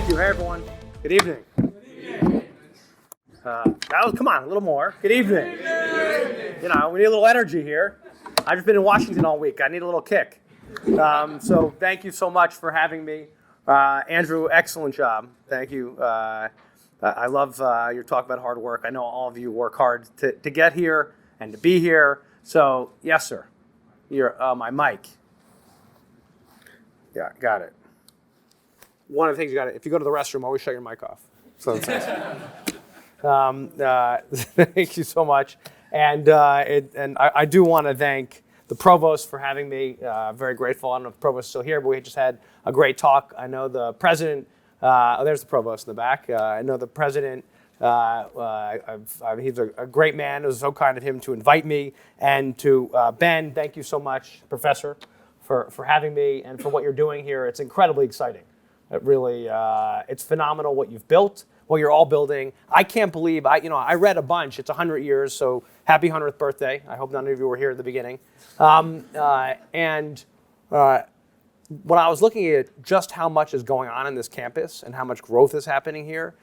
Thank you. Hey, everyone. Good evening. Come on, a little more. Good evening. You know, we need a little energy here. I've just been in Washington all week. I need a little kick. So thank you so much for having me. Andrew, excellent job. Thank you. I love your talk about hard work. I know all of you work hard to get here and to be here. So, yes, sir. You're my mic. Yeah, got it. One of the things you got to, if you go to the restroom, always shut your mic off. So that's nice. Thank you so much. And I do want to thank the provost for having me. Very grateful. I don't know if the provost is still here, but we just had a great talk. I know the president, there's the provost in the back. I know the president, he's a great man. It was so kind of him to invite me. And to Ben, thank you so much, Professor, for having me and for what you're doing here. It's incredibly exciting. It really, it's phenomenal what you've built, what you're all building. I can't believe, I read a bunch. It's 100 years, so happy 100th birthday. I hope none of you were here at the beginning. When I was looking at just how much is going on in this campus and how much growth is happening here,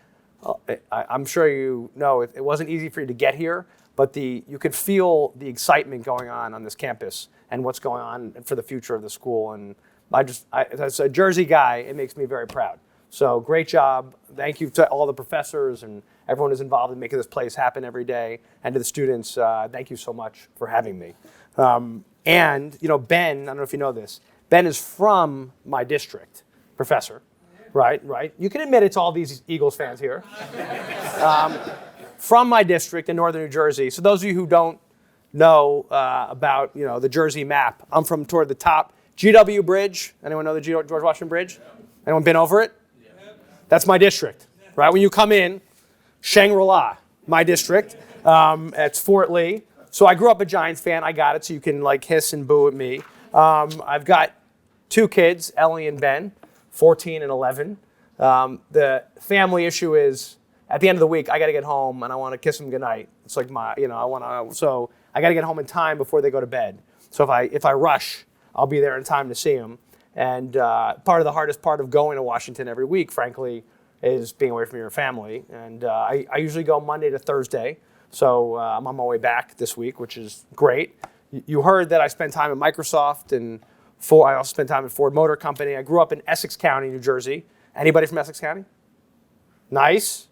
I'm sure you know it wasn't easy for you to get here, but you could feel the excitement going on this campus and what's going on for the future of the school. And as a Jersey guy, it makes me very proud. So great job. Thank you to all the professors and everyone who's involved in making this place happen every day. And to the students, thank you so much for having me. Ben, I don't know if you know this, Ben is from my district, Professor, right? You can admit it's all these Eagles fans here. From my district in northern New Jersey. So those of you who don't know about the Jersey map, I'm from toward the top. GW Bridge. Anyone know the George Washington Bridge? Anyone been over it? That's my district, right? When you come in, Shangri-La, my district. It's Fort Lee. So I grew up a Giants fan. I got it, so you can hiss and boo at me. I've got two kids, Ellie and Ben, 14 and 11. The family issue is at the end of the week, I got to get home and I want to kiss them goodnight. It's like so I got to get home in time before they go to bed. So if I rush, I'll be there in time to see them. And part of the hardest part of going to Washington every week, frankly, is being away from your family. And I usually go Monday to Thursday. So I'm on my way back this week, which is great. You heard that I spent time at Microsoft, and I also spent time at Ford Motor Company. I grew up in Essex County, New Jersey. Anybody from Essex County? Nice.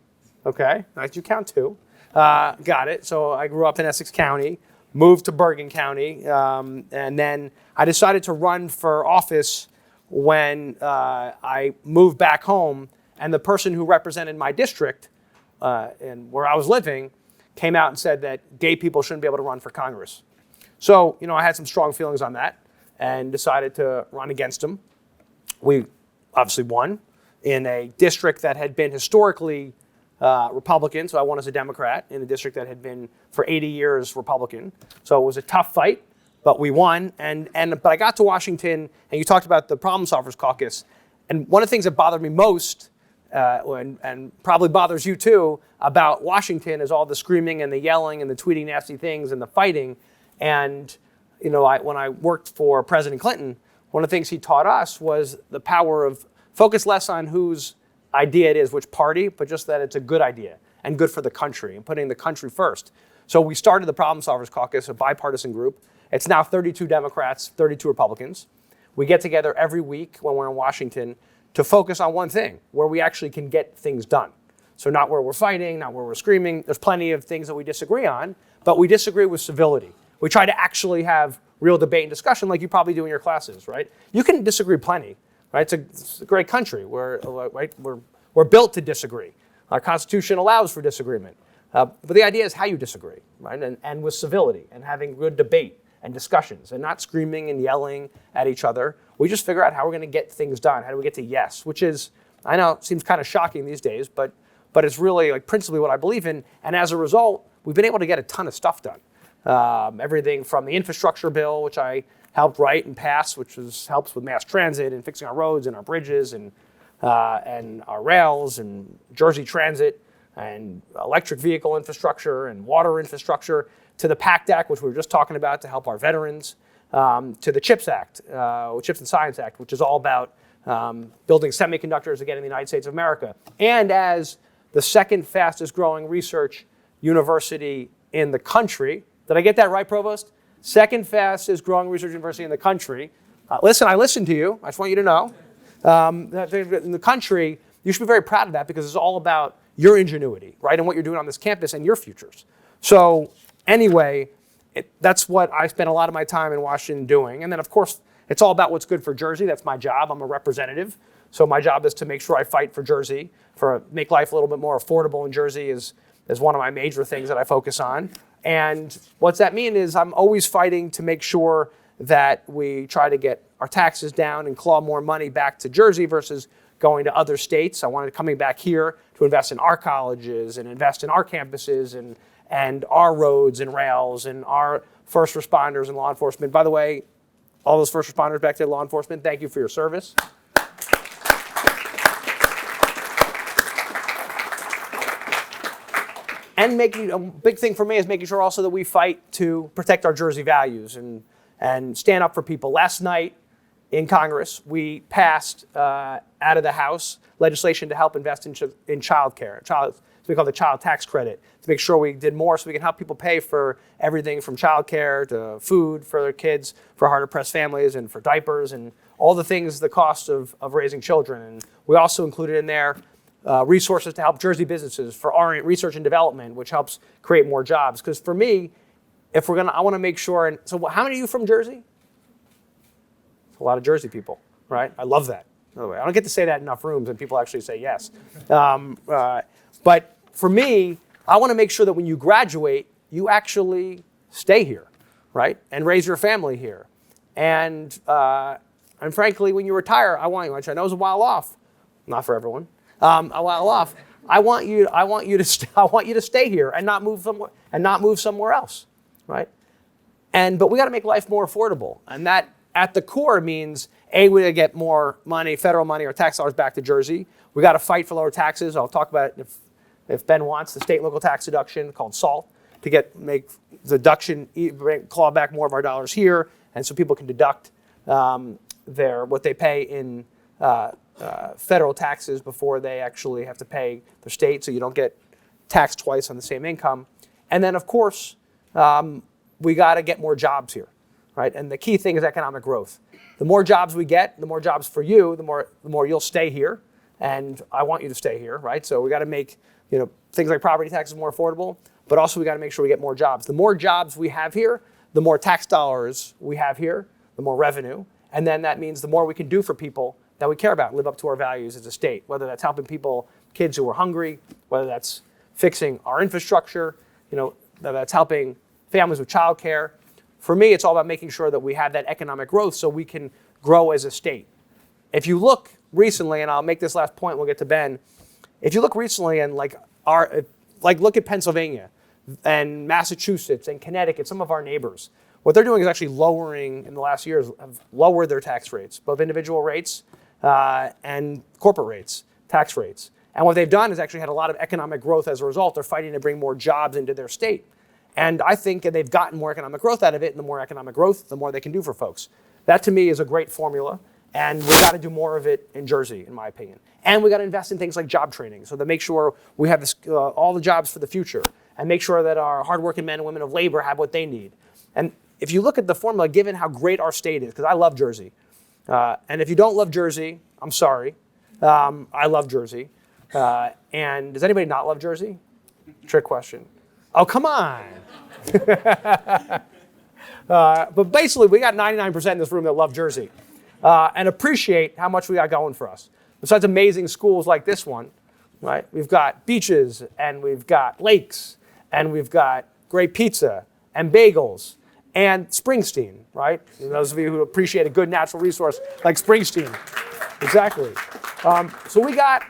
Okay. Nice. You count two. Got it. So I grew up in Essex County, moved to Bergen County, and then I decided to run for office when I moved back home, and the person who represented my district and where I was living came out and said that gay people shouldn't be able to run for Congress. So, I had some strong feelings on that and decided to run against him. We obviously won in a district that had been historically Republican, so I won as a Democrat in a district that had been for 80 years Republican. So it was a tough fight, but we won. But I got to Washington, and you talked about the Problem Solvers Caucus, and one of the things that bothered me most, and probably bothers you too, about Washington is all the screaming and the yelling and the tweeting nasty things and the fighting. And when I worked for President Clinton, one of the things he taught us was the power of focus less on whose idea it is, which party, but just that it's a good idea and good for the country and putting the country first. So we started the Problem Solvers Caucus, a bipartisan group. It's now 32 Democrats, 32 Republicans. We get together every week when we're in Washington to focus on one thing, where we actually can get things done. So not where we're fighting, not where we're screaming. There's plenty of things that we disagree on, but we disagree with civility. We try to actually have real debate and discussion like you probably do in your classes, right? You can disagree plenty, right? It's a great country. We're built to disagree. Our Constitution allows for disagreement. But the idea is how you disagree, right? And with civility and having good debate and discussions and not screaming and yelling at each other. We just figure out how we're going to get things done. How do we get to yes, which is, I know, seems kind of shocking these days, but it's really principally what I believe in. And as a result, we've been able to get a ton of stuff done. Everything from the infrastructure bill, which I helped write and pass, which helps with mass transit and fixing our roads and our bridges and our rails and Jersey Transit and electric vehicle infrastructure and water infrastructure, to the PACT Act, which we were just talking about to help our veterans, to the CHIPS Act, CHIPS and Science Act, which is all about building semiconductors again in the United States of America, and as the second fastest growing research university in the country. Did I get that right, Provost? Second fastest growing research university in the country. Listen, I listened to you. I just want you to know. In the country, you should be very proud of that because it's all about your ingenuity, right, and what you're doing on this campus and your futures. So anyway, that's what I spent a lot of my time in Washington doing. And then, of course, it's all about what's good for Jersey. That's my job. I'm a representative. So my job is to make sure I fight for Jersey, make life a little bit more affordable in Jersey is one of my major things that I focus on. And what's that mean is I'm always fighting to make sure that we try to get our taxes down and claw more money back to Jersey versus going to other states. I wanted coming back here to invest in our colleges and invest in our campuses and our roads and rails and our first responders and law enforcement. By the way, all those first responders back to law enforcement, thank you for your service. And a big thing for me is making sure also that we fight to protect our Jersey values and stand up for people. Last night in Congress, we passed out of the House legislation to help invest in child care. So we call the child tax credit, to make sure we did more so we can help people pay for everything from child care to food for their kids, for hard-to-pressed families, and for diapers, and all the things, the cost of raising children. And we also included in there resources to help Jersey businesses for research and development, which helps create more jobs. Because for me, I want to make sure, and so how many of you from Jersey? A lot of Jersey people, right? I love that. By the way, I don't get to say that in enough rooms and people actually say yes. But for me, I want to make sure that when you graduate, you actually stay here, right? And raise your family here. And frankly, when you retire, which I know is a while off, not for everyone, a while off, I want you to stay here and not move somewhere else, right? But we got to make life more affordable, and that at the core means we got to get more money, federal money or tax dollars back to Jersey. We got to fight for lower taxes. I'll talk about it if Ben wants, the state and local tax deduction called SALT to make the deduction, claw back more of our dollars here, and so people can deduct what they pay in federal taxes before they actually have to pay their state, so you don't get taxed twice on the same income. And then, of course, we got to get more jobs here, right? And the key thing is economic growth. The more jobs we get, the more jobs for you, the more you'll stay here, and I want you to stay here, right? So we got to make things like property taxes more affordable, but also we got to make sure we get more jobs. The more jobs we have here, the more tax dollars we have here, the more revenue, and then that means the more we can do for people that we care about, live up to our values as a state, whether that's helping kids who are hungry, whether that's fixing our infrastructure, whether that's helping families with child care. For me, it's all about making sure that we have that economic growth so we can grow as a state. If you look recently, and I'll make this last point, we'll get to Ben. If you look recently and look at Pennsylvania and Massachusetts and Connecticut, some of our neighbors, what they're doing is actually lowering, in the last years, have lowered their tax rates, both individual rates and corporate rates, tax rates. And what they've done is actually had a lot of economic growth as a result. They're fighting to bring more jobs into their state. And I think they've gotten more economic growth out of it, and the more economic growth, the more they can do for folks. That, to me, is a great formula, and we've got to do more of it in Jersey, in my opinion. And we got to invest in things like job training, so to make sure we have all the jobs for the future, and make sure that our hardworking men and women of labor have what they need. And if you look at the formula, given how great our state is, because I love Jersey, and if you don't love Jersey, I'm sorry. I love Jersey. And does anybody not love Jersey? Trick question. Oh, come on. But basically, we got 99% in this room that love Jersey and appreciate how much we got going for us. Besides amazing schools like this one, right? We've got beaches, and we've got lakes, and we've got great pizza and bagels and Springsteen, right? And those of you who appreciate a good natural resource like Springsteen. Exactly. So we got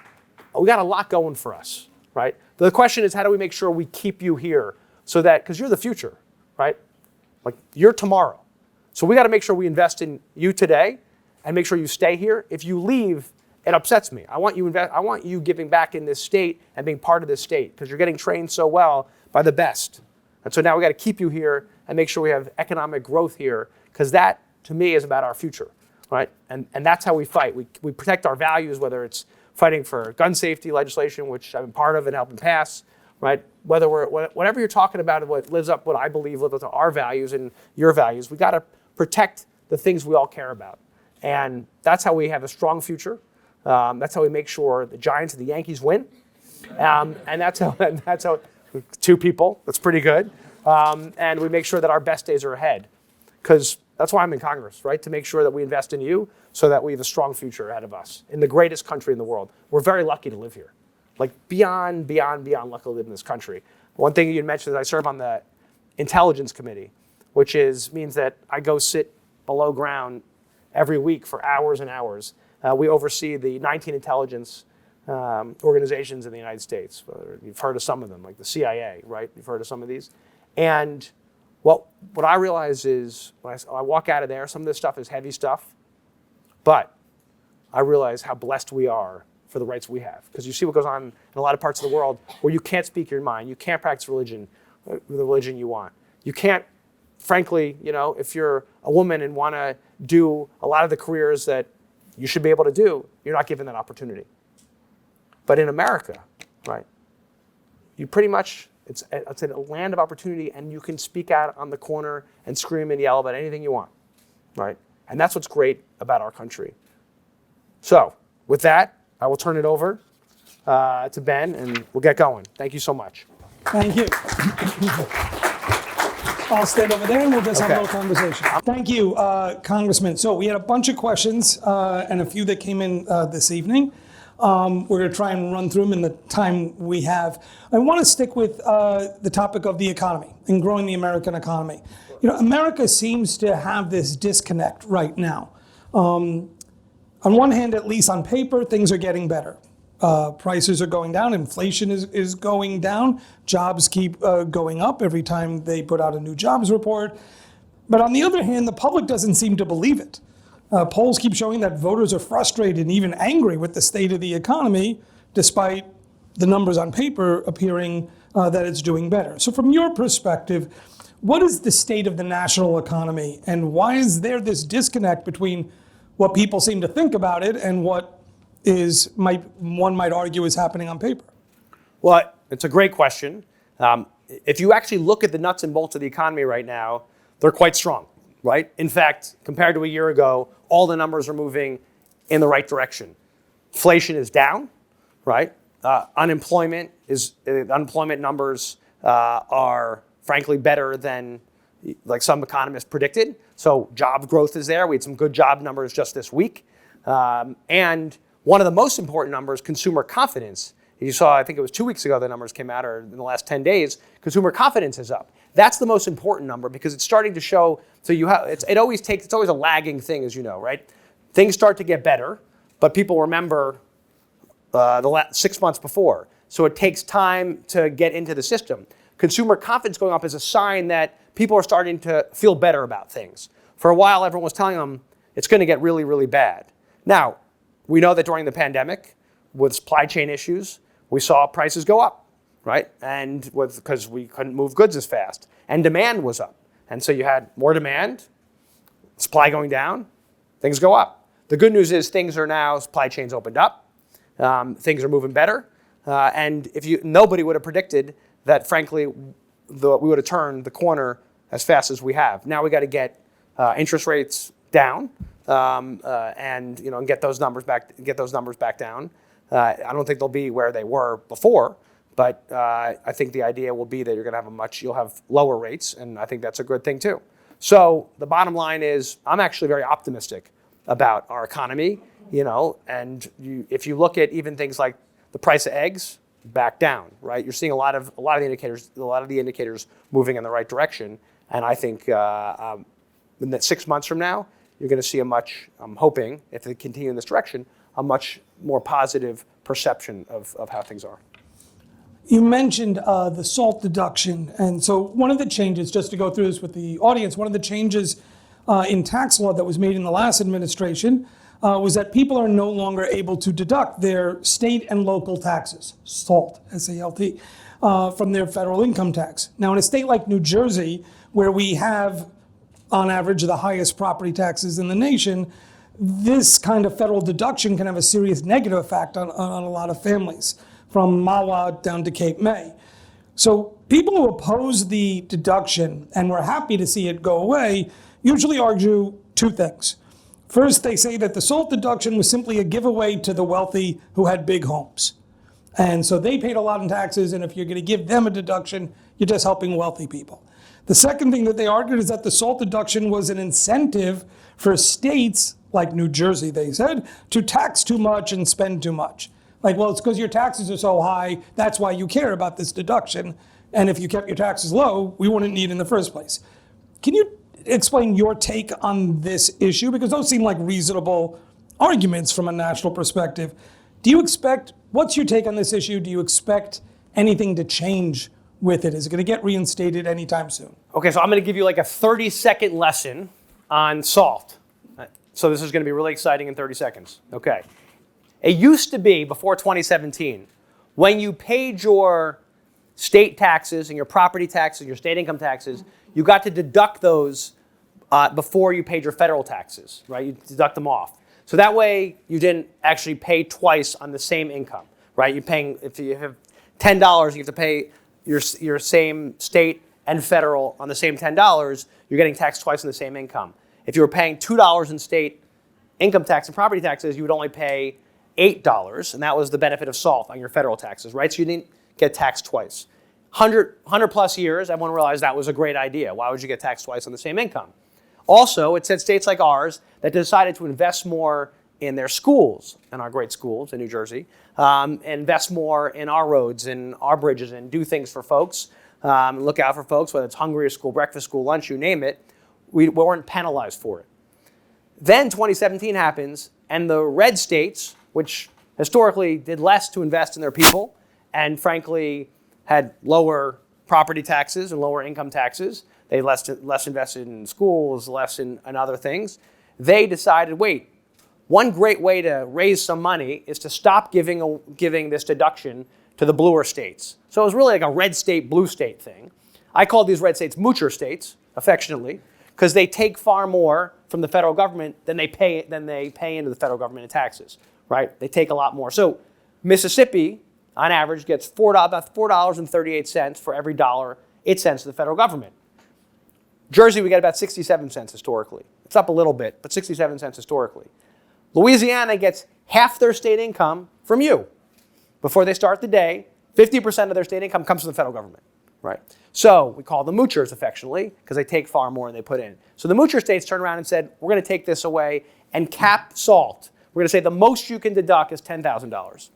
a lot going for us, right? The question is, how do we make sure we keep you here so that, because you're the future, right? Like, you're tomorrow. So we got to make sure we invest in you today and make sure you stay here. If you leave, it upsets me. I want you giving back in this state and being part of this state because you're getting trained so well by the best. And so now we got to keep you here and make sure we have economic growth here because that, to me, is about our future. right? And that's how we fight. We protect our values, whether it's fighting for gun safety legislation, which I've been part of and helping pass, right? Whatever you're talking about, what I believe lives up to our values and your values, we got to protect the things we all care about. And that's how we have a strong future. That's how we make sure the Giants and the Yankees win. And that's how two people, that's pretty good. And we make sure that our best days are ahead. Because that's why I'm in Congress, right? To make sure that we invest in you so that we have a strong future ahead of us in the greatest country in the world. We're very lucky to live here. Like beyond lucky to live in this country. One thing you mentioned is I serve on the Intelligence Committee, which means that I go sit below ground every week for hours and hours. We oversee the 19 intelligence organizations in the United States. You've heard of some of them, like the CIA, right? You've heard of some of these. And what I realize is when I walk out of there, some of this stuff is heavy stuff, but I realize how blessed we are for the rights we have. Because you see what goes on in a lot of parts of the world where you can't speak your mind, you can't practice religion, the religion you want. You can't, frankly, if you're a woman and want to do a lot of the careers that you should be able to do, you're not given that opportunity. But in America, right, you pretty much, it's a land of opportunity, and you can speak out on the corner and scream and yell about anything you want, right? And that's what's great about our country. So with that, I will turn it over to Ben, and we'll get going. Thank you so much. Thank you. I'll stand over there and we'll just have a little conversation. Thank you, Congressman. So we had a bunch of questions and a few that came in this evening. We're going to try and run through them in the time we have. I want to stick with the topic of the economy and growing the American economy. America seems to have this disconnect right now. On one hand, at least on paper, things are getting better. Prices are going down, inflation is going down, jobs keep going up every time they put out a new jobs report. But on the other hand, the public doesn't seem to believe it. Polls keep showing that voters are frustrated and even angry with the state of the economy, despite the numbers on paper appearing that it's doing better. So from your perspective, what is the state of the national economy, and why is there this disconnect between what people seem to think about it and what one might argue is happening on paper? Well, it's a great question. If you actually look at the nuts and bolts of the economy right now, they're quite strong, right? In fact, compared to a year ago, all the numbers are moving in the right direction. Inflation is down, right? Unemployment numbers are frankly better than like some economists predicted. So job growth is there. We had some good job numbers just this week. And one of the most important numbers, consumer confidence. You saw, I think it was 2 weeks ago the numbers came out, or in the last 10 days, consumer confidence is up. That's the most important number because it's starting to show, so it's always a lagging thing, as you know, right? Things start to get better, but people remember the last 6 months before. So it takes time to get into the system. Consumer confidence going up is a sign that people are starting to feel better about things. For a while, everyone was telling them it's going to get really, really bad. Now, we know that during the pandemic, with supply chain issues, we saw prices go up, right? And because we couldn't move goods as fast, and demand was up. And so you had more demand, supply going down, things go up. The good news is things are now, supply chains opened up, things are moving better. And nobody would have predicted that, frankly, we would have turned the corner as fast as we have. Now we got to get interest rates down. And get those numbers back down. I don't think they'll be where they were before, but I think the idea will be that you'll have lower rates, and I think that's a good thing too. So the bottom line is, I'm actually very optimistic about our economy. And if you look at even things like the price of eggs, back down, right? You're seeing a lot of the indicators moving in the right direction, and I think in that 6 months from now, you're going to see I'm hoping, if they continue in this direction, a much more positive perception of how things are. You mentioned the SALT deduction. And so one of the changes, just to go through this with the audience, one of the changes in tax law that was made in the last administration was that people are no longer able to deduct their state and local taxes, SALT, S-A-L-T, from their federal income tax. Now, in a state like New Jersey, where we have on average the highest property taxes in the nation, this kind of federal deduction can have a serious negative effect on a lot of families, from Mawa down to Cape May. So people who oppose the deduction and were happy to see it go away usually argue two things. First, they say that the SALT deduction was simply a giveaway to the wealthy who had big homes. And so they paid a lot in taxes, and if you're going to give them a deduction, you're just helping wealthy people. The second thing that they argued is that the SALT deduction was an incentive for states, like New Jersey, they said, to tax too much and spend too much. Like, well, it's because your taxes are so high, that's why you care about this deduction. And if you kept your taxes low, we wouldn't need it in the first place. Can you explain your take on this issue? Because those seem like reasonable arguments from a national perspective. What's your take on this issue? Do you expect anything to change with it? Is it going to get reinstated anytime soon? Okay, so I'm going to give you like a 30-second lesson on SALT. So this is going to be really exciting in 30 seconds. Okay. It used to be, before 2017, when you paid your state taxes and your property taxes and your state income taxes, you got to deduct those before you paid your federal taxes, right? You deduct them off. So that way you didn't actually pay twice on the same income, right? You're paying, if you have $10, you have to pay your same state and federal on the same $10, you're getting taxed twice on the same income. If you were paying $2 in state income tax and property taxes, you would only pay $8, and that was the benefit of SALT on your federal taxes, right? So you didn't get taxed twice. 100 plus years, everyone realized that was a great idea. Why would you get taxed twice on the same income? Also, it said states like ours that decided to invest more in their schools, and our great schools in New Jersey, invest more in our roads and our bridges and do things for folks, look out for folks, whether it's hungry or school breakfast, school lunch, you name it. We weren't penalized for it. Then 2017 happens, and the red states, which historically did less to invest in their people and frankly had lower property taxes and lower income taxes, they less invested in schools, less in other things, they decided, wait, one great way to raise some money is to stop giving this deduction to the bluer states. So it was really like a red state, blue state thing. I call these red states moocher states, affectionately, because they take far more from the federal government than they pay into the federal government in taxes, right? They take a lot more. So Mississippi, on average, gets about $4.38 for every dollar it sends to the federal government. Jersey, we get about 67 cents historically. It's up a little bit, but 67 cents historically. Louisiana gets half their state income from you. Before they start the day, 50% of their state income comes from the federal government, right? So we call them moochers affectionately because they take far more than they put in. So the moocher states turned around and said, we're going to take this away and cap SALT. We're going to say the most you can deduct is $10,000.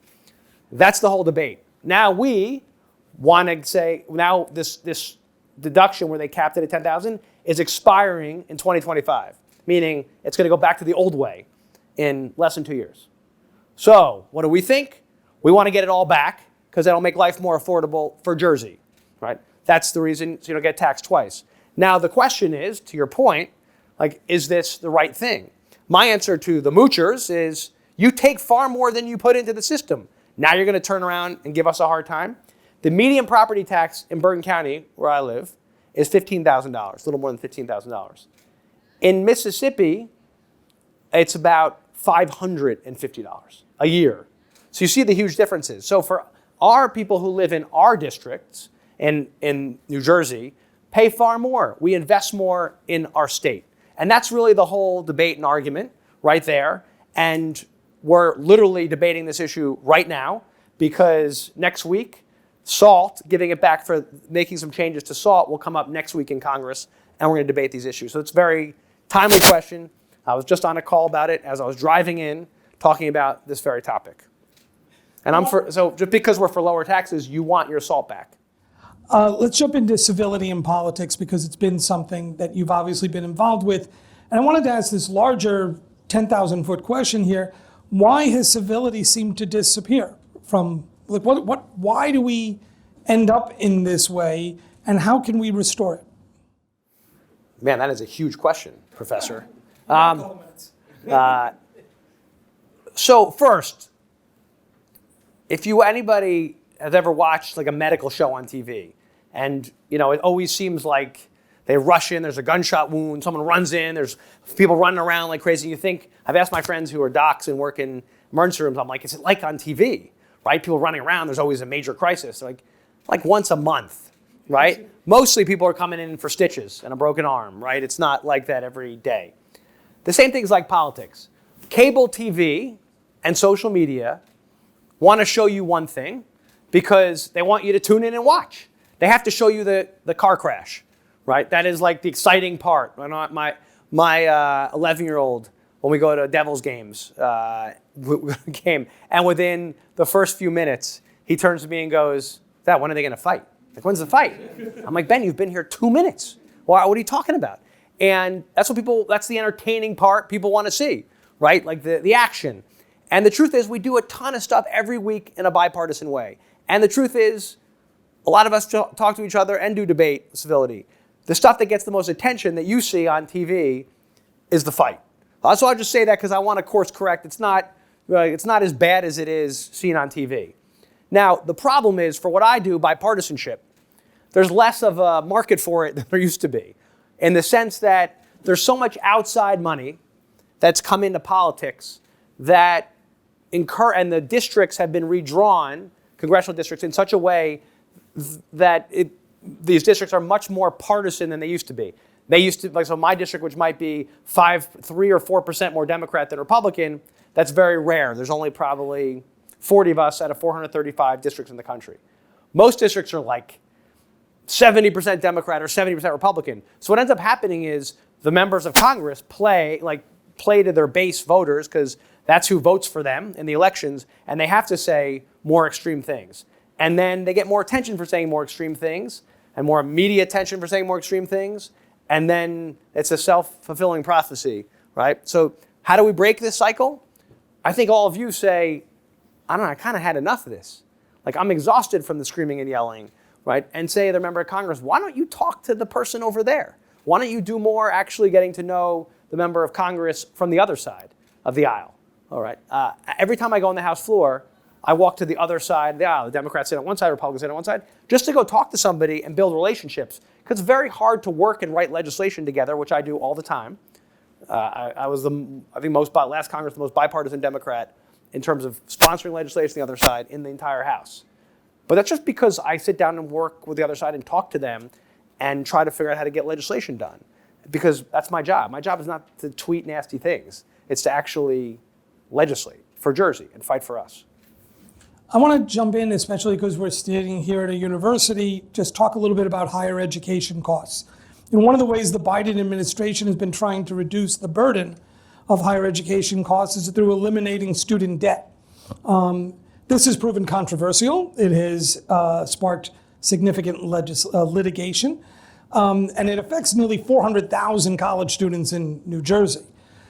That's the whole debate. Now we want to say, now this deduction where they capped it at $10,000 is expiring in 2025, meaning it's going to go back to the old way in less than 2 years. So what do we think? We want to get it all back because that'll make life more affordable for Jersey, right? That's the reason, so you don't get taxed twice. Now the question is, to your point, like, is this the right thing? My answer to the moochers is, you take far more than you put into the system. Now you're going to turn around and give us a hard time? The median property tax in Bergen County, where I live, is $15,000, a little more than $15,000. In Mississippi, it's about $550 a year. So you see the huge differences. So for our people who live in our districts in New Jersey, pay far more. We invest more in our state. And that's really the whole debate and argument right there. And we're literally debating this issue right now because next week, SALT, giving it back for making some changes to SALT, will come up next week in Congress, and we're going to debate these issues. So it's a very timely question. I was just on a call about it as I was driving in, talking about this very topic. And so just because we're for lower taxes, you want your SALT back. Let's jump into civility in politics because it's been something that you've obviously been involved with. And I wanted to ask this larger 10,000-foot question here. Why has civility seemed to disappear from, like, why do we end up in this way, and how can we restore it? Man, that is a huge question, Professor. So first, if anybody has ever watched like a medical show on TV, and it always seems like They rush in, there's a gunshot wound, someone runs in, there's people running around like crazy. You think, I've asked my friends who are docs and work in emergency rooms, I'm like, is it like on TV, right? People running around, there's always a major crisis. They're like once a month, right? Mostly people are coming in for stitches and a broken arm, right? It's not like that every day. The same thing's like politics. Cable TV and social media want to show you one thing because they want you to tune in and watch. They have to show you the car crash, right? That is like the exciting part. My 11-year-old, when we go to Devils games, game, and within the first few minutes, he turns to me and goes, "Dad, when are they going to fight? Like, when's the fight?" I'm like, "Ben, you've been here 2 minutes. What are you talking about?" And that's the entertaining part people want to see, right? Like the action. And the truth is, we do a ton of stuff every week in a bipartisan way. And the truth is, a lot of us talk to each other and do debate civility. The stuff that gets the most attention that you see on TV is the fight. So I'll just say that because I want to course correct. It's not as bad as it is seen on TV. Now, the problem is, for what I do, bipartisanship, there's less of a market for it than there used to be, in the sense that there's so much outside money that's come into politics that and the districts have been redrawn, congressional districts, in such a way that these districts are much more partisan than they used to be. They used to, so my district, which might be 3 or 4% more Democrat than Republican, that's very rare. There's only probably 40 of us out of 435 districts in the country. Most districts are like 70% Democrat or 70% Republican. So what ends up happening is the members of Congress play to their base voters, because that's who votes for them in the elections, and they have to say more extreme things. And then they get more attention for saying more extreme things, and more media attention for saying more extreme things, and then it's a self-fulfilling prophecy, right? So how do we break this cycle? I think all of you say, I don't know, I kind of had enough of this. Like, I'm exhausted from the screaming and yelling, right? And say to the member of Congress, why don't you talk to the person over there? Why don't you do more actually getting to know the member of Congress from the other side of the aisle? All right. Every time I go on the House floor, I walk to the other side of the aisle. The Democrats sit on one side, Republicans sit on one side, just to go talk to somebody and build relationships. Because it's very hard to work and write legislation together, which I do all the time. I was last Congress, the most bipartisan Democrat in terms of sponsoring legislation on the other side in the entire House. But that's just because I sit down and work with the other side and talk to them and try to figure out how to get legislation done. Because that's my job. My job is not to tweet nasty things. It's to actually legislate for Jersey and fight for us. I want to jump in, especially because we're sitting here at a university, just talk a little bit about higher education costs. And one of the ways the Biden administration has been trying to reduce the burden of higher education costs is through eliminating student debt. This has proven controversial. It has sparked significant litigation, and it affects nearly 400,000 college students in New Jersey.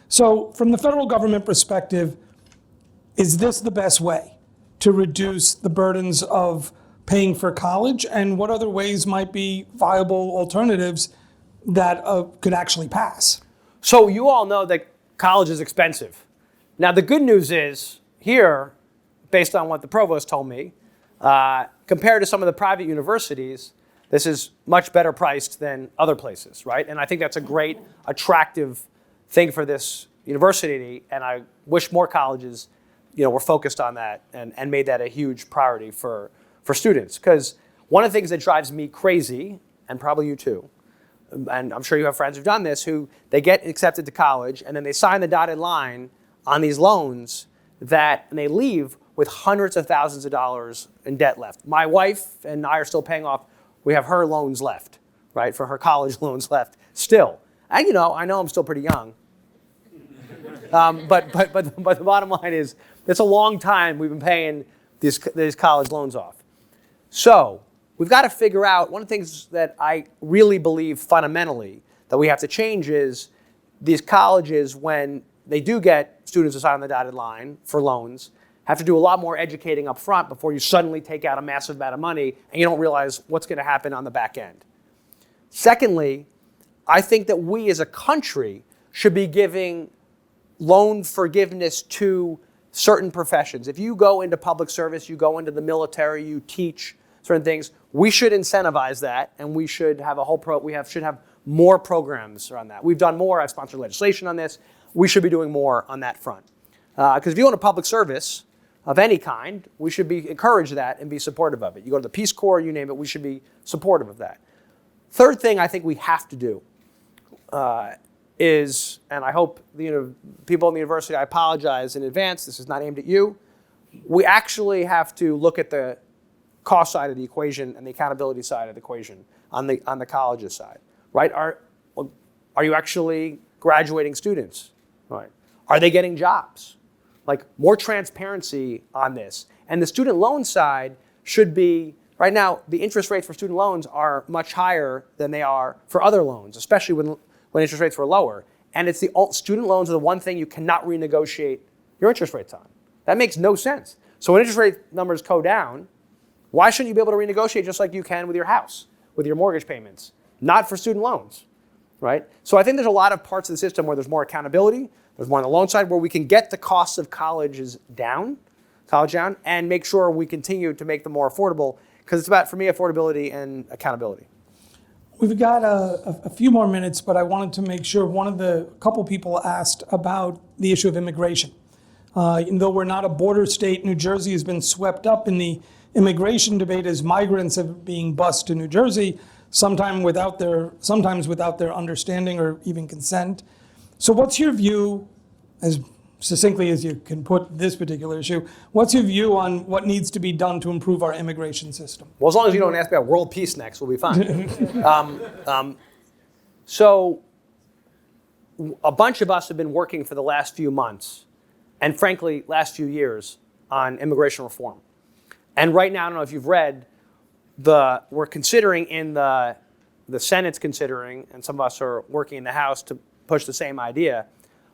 So from the federal government perspective, is this the best way to reduce the burdens of paying for college? And what other ways might be viable alternatives that could actually pass? So you all know that college is expensive. Now, the good news is here, based on what the provost told me, compared to some of the private universities, this is much better priced than other places, right? And I think that's a great, attractive thing for this university, and I wish more colleges, were focused on that and made that a huge priority for students. Because one of the things that drives me crazy, and probably you too, and I'm sure you have friends who've done this, who they get accepted to college and then they sign the dotted line on these loans and they leave with hundreds of thousands of dollars in debt left. My wife and I are still paying off. We have her loans left, right, for her college loans left still. And I know I'm still pretty young. But the bottom line is, it's a long time we've been paying these college loans off. So we've got to figure out, one of the things that I really believe fundamentally that we have to change is these colleges, when they do get students to sign on the dotted line for loans, have to do a lot more educating up front before you suddenly take out a massive amount of money and you don't realize what's going to happen on the back end. Secondly, I think that we as a country should be giving loan forgiveness to certain professions. If you go into public service, you go into the military, you teach certain things, we should incentivize that, and we should have should have more programs around that. We've done more. I've sponsored legislation on this. We should be doing more on that front. Because if you own a public service of any kind, we should be encourage that and be supportive of it. You go to the Peace Corps, you name it, we should be supportive of that. Third thing I think we have to do is, and I hope people in the university, I apologize in advance, this is not aimed at you, we actually have to look at the cost side of the equation and the accountability side of the equation on the colleges side, right? Are you actually graduating students, right? Are they getting jobs? Like more transparency on this. And the student loan side should be, right now, the interest rates for student loans are much higher than they are for other loans, especially when interest rates were lower. And it's student loans are the one thing you cannot renegotiate your interest rates on. That makes no sense. So when interest rate numbers go down, why shouldn't you be able to renegotiate just like you can with your house, with your mortgage payments? Not for student loans, right? So I think there's a lot of parts of the system where there's more accountability. There's more on the loan side where we can get the costs of college down, and make sure we continue to make them more affordable, because it's about, for me, affordability and accountability. We've got a few more minutes, but I wanted to make sure a couple people asked about the issue of immigration. Even though we're not a border state, New Jersey has been swept up in the immigration debate as migrants have been bused to New Jersey, sometimes without their understanding or even consent. So what's your view, as succinctly as you can put this particular issue, what's your view on what needs to be done to improve our immigration system? Well, as long as you don't ask about world peace next, we'll be fine. So a bunch of us have been working for the last few months, and frankly, last few years, on immigration reform. And right now, I don't know if you've read, we're considering in the Senate's considering, and some of us are working in the House to push the same idea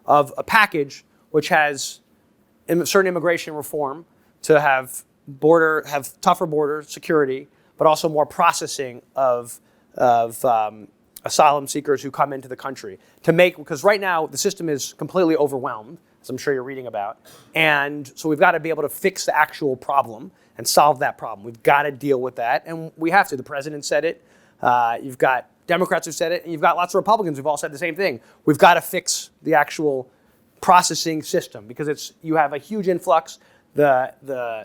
of a package which has certain immigration reform to have tougher border security, but also more processing of asylum seekers who come into the country. Because right now the system is completely overwhelmed, as I'm sure you're reading about, and so we've got to be able to fix the actual problem and solve that problem. We've got to deal with that, and we have to. The president said it. You've got Democrats who said it, and you've got lots of Republicans who've all said the same thing. We've got to fix the actual processing system because you have a huge influx. The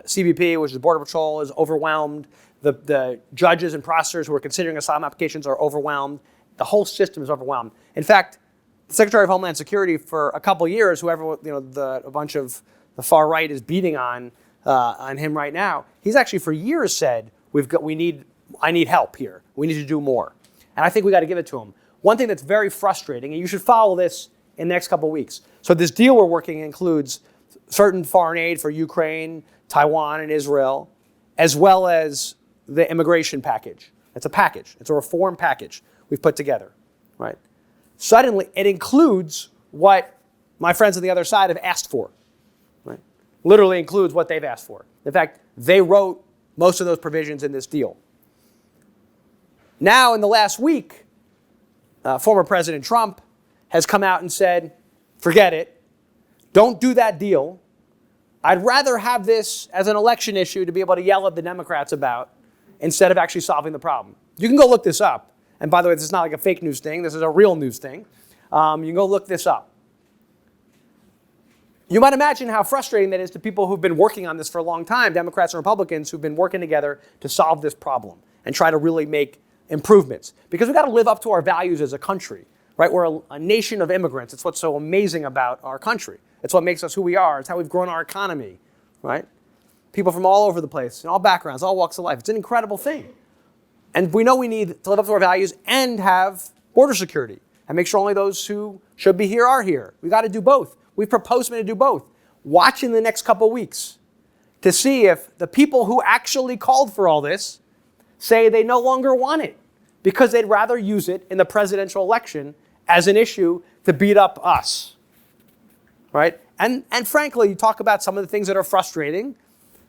CBP, which is Border Patrol, is overwhelmed. The judges and prosecutors who are considering asylum applications are overwhelmed. The whole system is overwhelmed. In fact, the Secretary of Homeland Security for a couple years, whoever a bunch of the far right is beating on him right now, he's actually for years said I need help here. We need to do more. And I think we got to give it to him. One thing that's very frustrating, and you should follow this in the next couple of weeks. So this deal we're working includes certain foreign aid for Ukraine, Taiwan, and Israel, as well as the immigration package. It's a package. It's a reform package we've put together, right? Suddenly, it includes what my friends on the other side have asked for, right? Literally includes what they've asked for. In fact, they wrote most of those provisions in this deal. Now, in the last week, former President Trump has come out and said, forget it. Don't do that deal. I'd rather have this as an election issue to be able to yell at the Democrats about instead of actually solving the problem. You can go look this up. And by the way, this is not like a fake news thing. This is a real news thing. You can go look this up. You might imagine how frustrating that is to people who've been working on this for a long time, Democrats and Republicans who've been working together to solve this problem and try to really make improvements. Because we've got to live up to our values as a country, right? We're a nation of immigrants. It's what's so amazing about our country. It's what makes us who we are. It's how we've grown our economy, right? People from all over the place, in all backgrounds, all walks of life. It's an incredible thing. And we know we need to live up to our values and have border security and make sure only those who should be here are here. We've got to do both. We've proposed to do both. Watch in the next couple of weeks to see if the people who actually called for all this say they no longer want it because they'd rather use it in the presidential election as an issue to beat up us, right? And frankly, you talk about some of the things that are frustrating.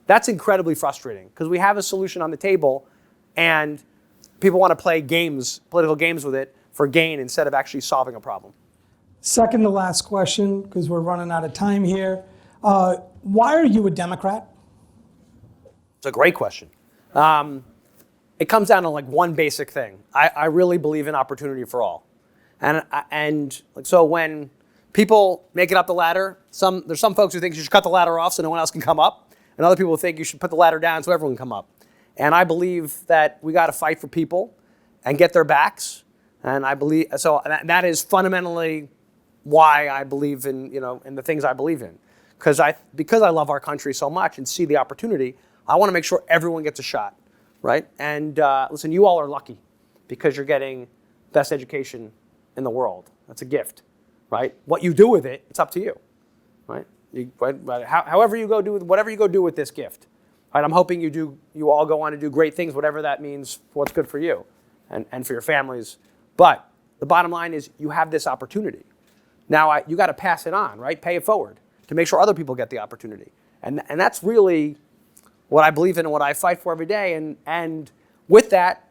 That's incredibly frustrating because we have a solution on the table and people want to play games, political games with it for gain instead of actually solving a problem. Second to last question, because we're running out of time here. Why are you a Democrat? It's a great question. it comes down to like one basic thing. I really believe in opportunity for all. And so when people make it up the ladder, there's some folks who think you should cut the ladder off so no one else can come up. And other people think you should put the ladder down so everyone can come up. And I believe that we got to fight for people and get their backs. And I believe, so that is fundamentally why I believe in, in the things I believe in. Because I love our country so much and see the opportunity, I want to make sure everyone gets a shot, right? And listen, you all are lucky because you're getting best education in the world. That's a gift, right? What you do with it, it's up to you, right? However you go do, whatever you go do with this gift, right? I'm hoping you all go on to do great things, whatever that means for what's good for you and for your families. But the bottom line is you have this opportunity. Now you got to pass it on, right? Pay it forward to make sure other people get the opportunity. And that's really what I believe in and what I fight for every day. And with that,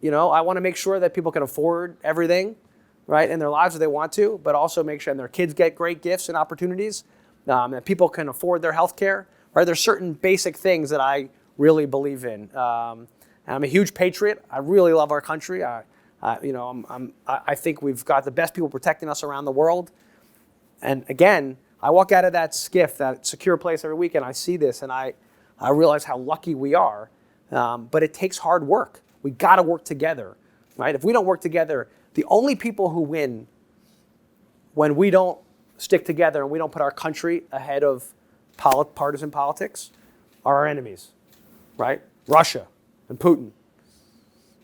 I want to make sure that people can afford everything, right, in their lives if they want to, but also make sure and their kids get great gifts and opportunities, that people can afford their health care, right? There's certain basic things that I really believe in. And I'm a huge patriot. I really love our country. I think we've got the best people protecting us around the world. And again, I walk out of that SCIF, that secure place every week, and I see this, and I realize how lucky we are. But it takes hard work. We got to work together, right? If we don't work together, the only people who win when we don't stick together and we don't put our country ahead of partisan politics are our enemies, right? Russia and Putin,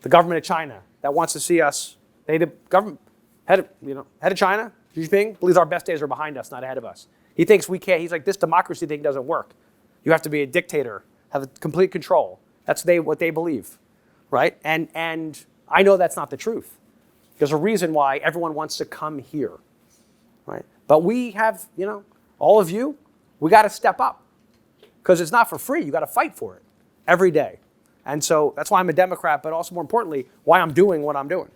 the government of China that wants to see us. The government head of China, Xi Jinping, believes our best days are behind us, not ahead of us. He thinks we can't. He's like, this democracy thing doesn't work. You have to be a dictator, have complete control. That's what they believe, right? And I know that's not the truth. There's a reason why everyone wants to come here, right? But we have, all of you, we got to step up because it's not for free. You got to fight for it every day. And so that's why I'm a Democrat, but also more importantly, why I'm doing what I'm doing.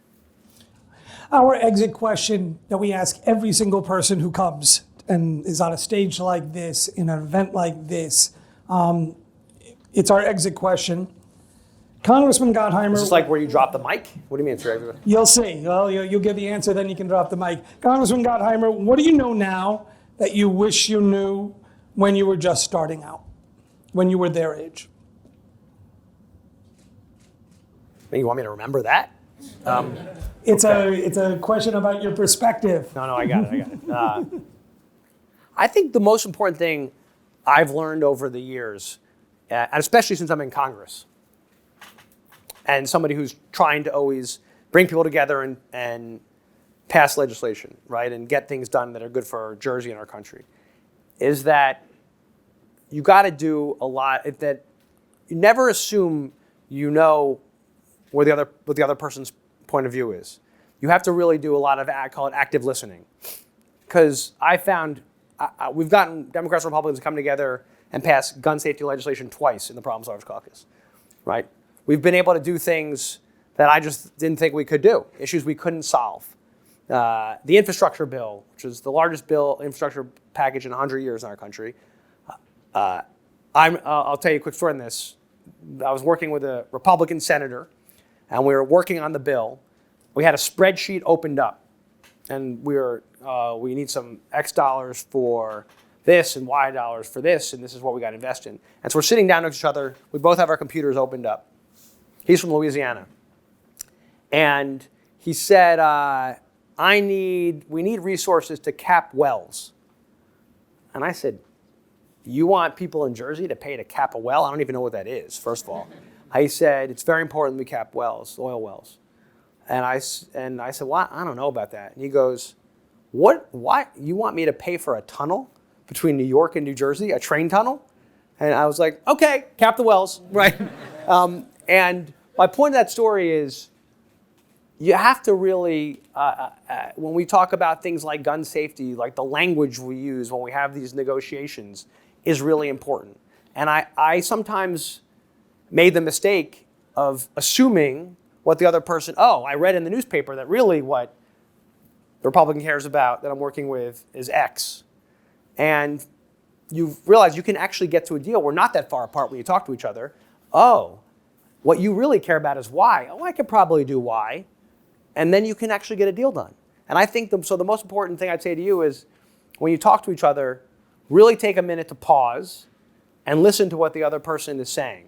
Our exit question that we ask every single person who comes and is on a stage like this, in an event like this, it's our exit question. Congressman Gottheimer. Is this like where you drop the mic? What do you mean it's your exit? You'll see. Well, you'll give the answer, then you can drop the mic. Congressman Gottheimer, what do you know now that you wish you knew when you were just starting out, when you were their age? You want me to remember that? It's a question about your perspective. No, I got it. I think the most important thing I've learned over the years, and especially since I'm in Congress, and somebody who's trying to always bring people together and pass legislation, right, and get things done that are good for Jersey and our country, is that you got to do a lot. That you never assume you know what the other person's point of view is. You have to really do a lot of, I call it active listening, because I found we've gotten Democrats and Republicans to come together and pass gun safety legislation twice in the Problem Solvers Caucus, right? We've been able to do things that I just didn't think we could do, issues we couldn't solve. The infrastructure bill, which is the largest infrastructure package in 100 years in our country. I'll tell you a quick story on this. I was working with a Republican senator, and we were working on the bill. We had a spreadsheet opened up, and we need some X dollars for this and Y dollars for this, and this is what we got to invest in. And so we're sitting down next to each other. We both have our computers opened up. He's from Louisiana. And he said, we need resources to cap wells. And I said, you want people in Jersey to pay to cap a well? I don't even know what that is, first of all. He said, it's very important we cap wells, oil wells. And I said, well, I don't know about that. And he goes, why? You want me to pay for a tunnel between New York and New Jersey, a train tunnel? And I was like, okay, cap the wells, right? And my point of that story is you have to really, when we talk about things like gun safety, like the language we use when we have these negotiations is really important. And I sometimes made the mistake of assuming what the other person, I read in the newspaper that really what the Republican cares about that I'm working with is X. And you realize you can actually get to a deal. We're not that far apart when you talk to each other. Oh, What you really care about is why. Oh, I could probably do Y. And then you can actually get a deal done. And I think so the most important thing I'd say to you is when you talk to each other, really take a minute to pause and listen to what the other person is saying.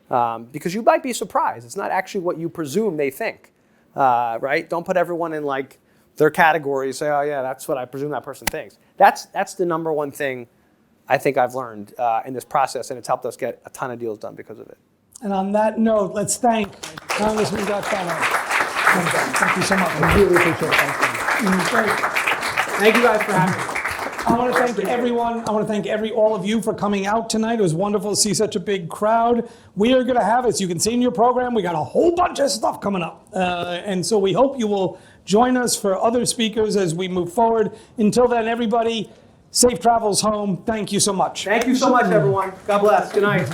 Because you might be surprised. It's not actually what you presume they think, right? Don't put everyone in like their categories. Say, oh yeah, that's what I presume that person thinks. That's the number one thing I think I've learned in this process, and it's helped us get a ton of deals done because of it. And on that note, let's thank Congressman Gottheimer. Thank you so much. I really appreciate it. Great. Thank you guys for having me. I want to thank everyone. I want to thank all of you for coming out tonight. It was wonderful to see such a big crowd. We are going to have, as you can see in your program, we got a whole bunch of stuff coming up. And so we hope you will join us for other speakers as we move forward. Until then, everybody, safe travels home. Thank you so much. Thank you so much, everyone. God bless. Good night.